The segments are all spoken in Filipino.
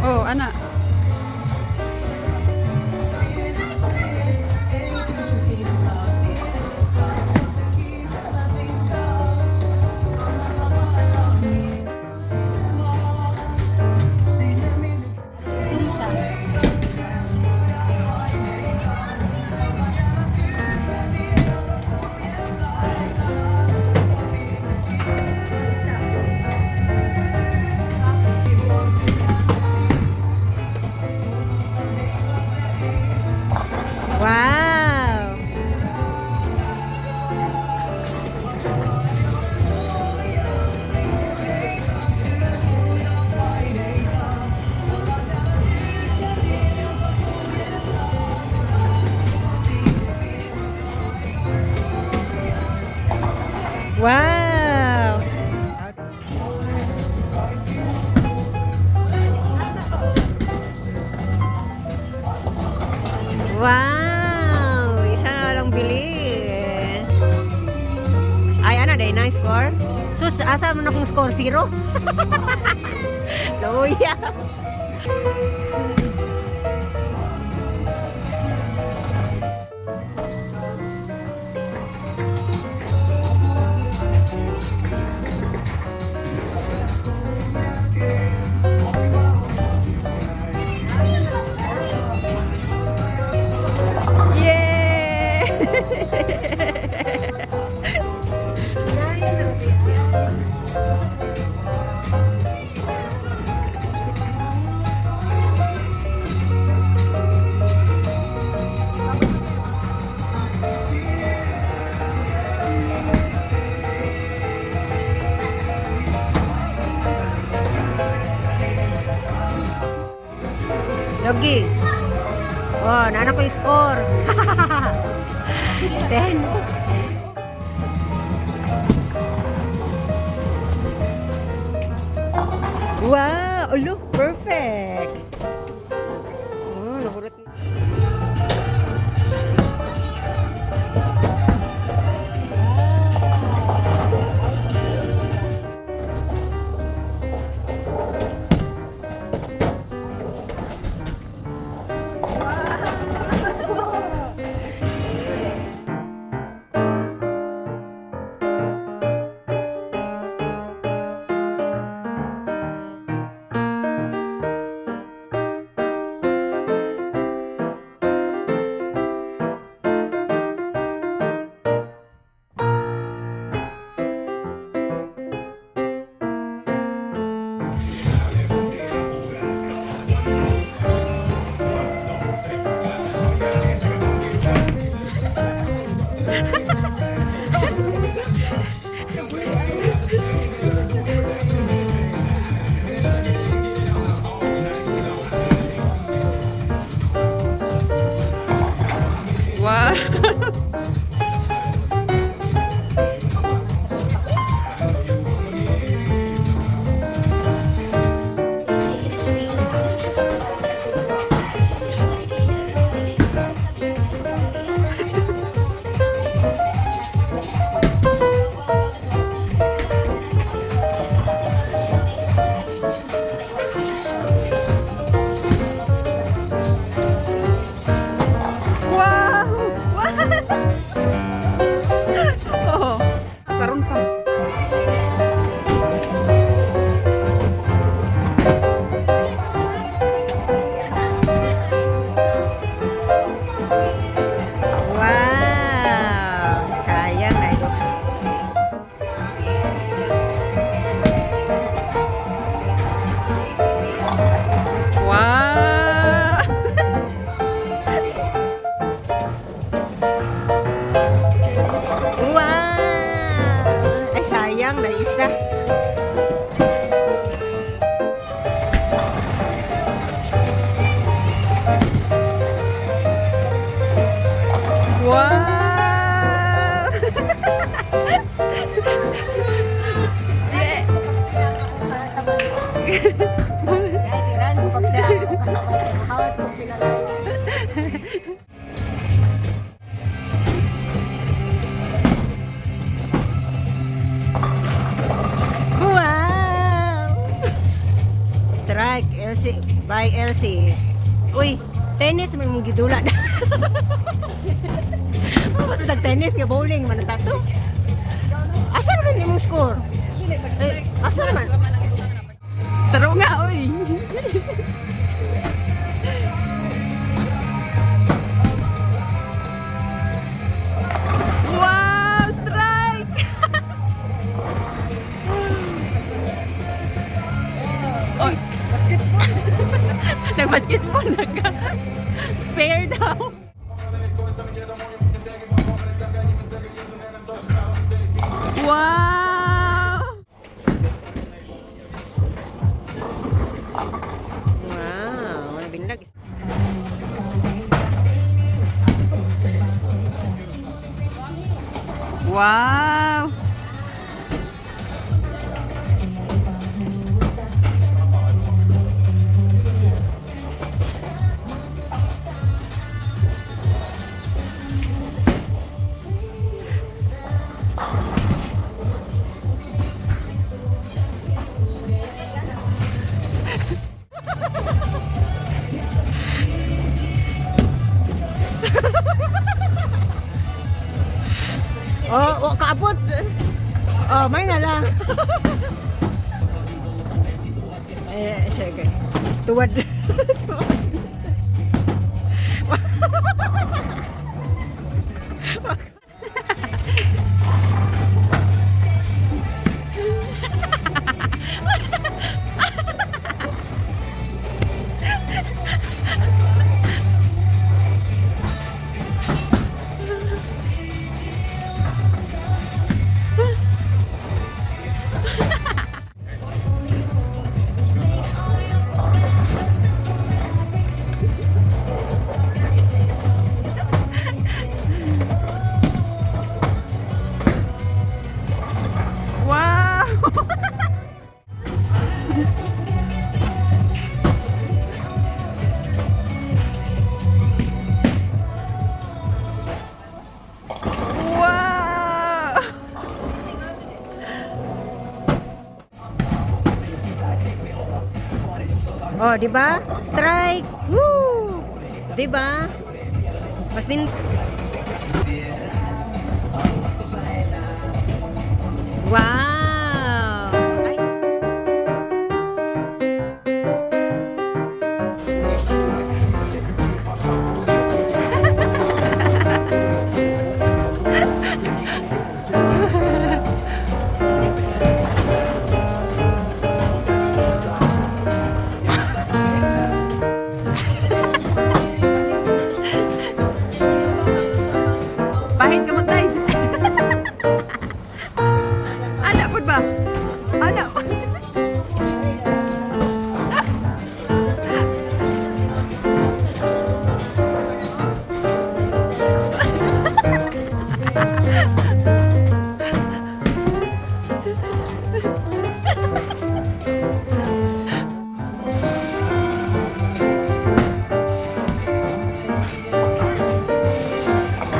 Oh, anak. Wow! Wow! Wow! Isa na lang bili. Ay, ano day na score? Sus, asa mo na kung score 0? Luya. Yogi. Oh, nana ko yung score. 10. Wow, oh, look perfect. Oh, nakulat. Wow. Oh, karon pa. Wow, sayang na ito. Wow. Wow! Ay, sayang na isa. Wow! Yeah. Guys, iran ko pag siya kasabay ko. Hawat ko pinalay. Wow! Strike, LC, by LC. Uy, tennis may mong gidula. Ano ba tennis nga bowling man tato? Asa naman imong score? Asa naman? Taro nga oy. Wow, strike! Oy, basketball. Nag-basketball na ka. Spare daw. Wow! Wow, ano binlag? Wow! Oh, kaabot. Oh, may na lang. Sige. Tuwad. Oh, di ba? Strike. Woo! Di ba? Mas din. Wow! Ay. Pahit ka mo tay. Anak po ba? Anak po.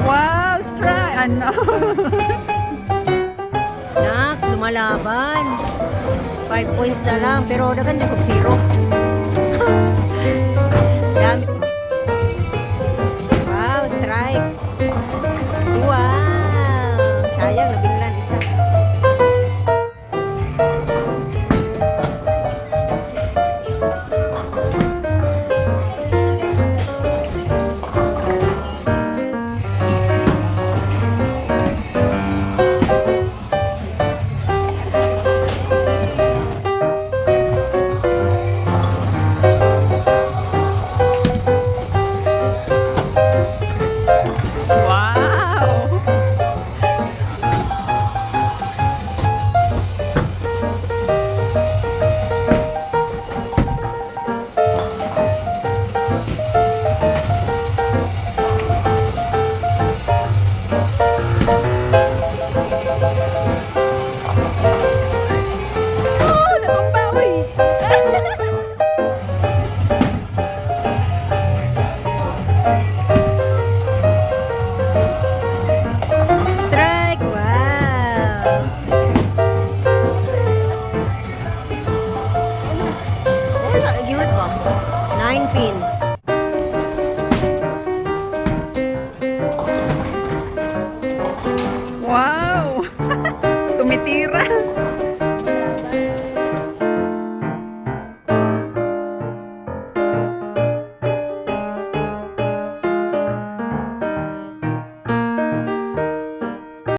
Wow, strike! Ano? Nax, lumalaban. 5 points na lang, pero naganda kong 0. Dami kong 0. Wow, strike. Wow! Sayang, nabinglan isa. Strike! Wow! Wala, giwat ba? 9 pins.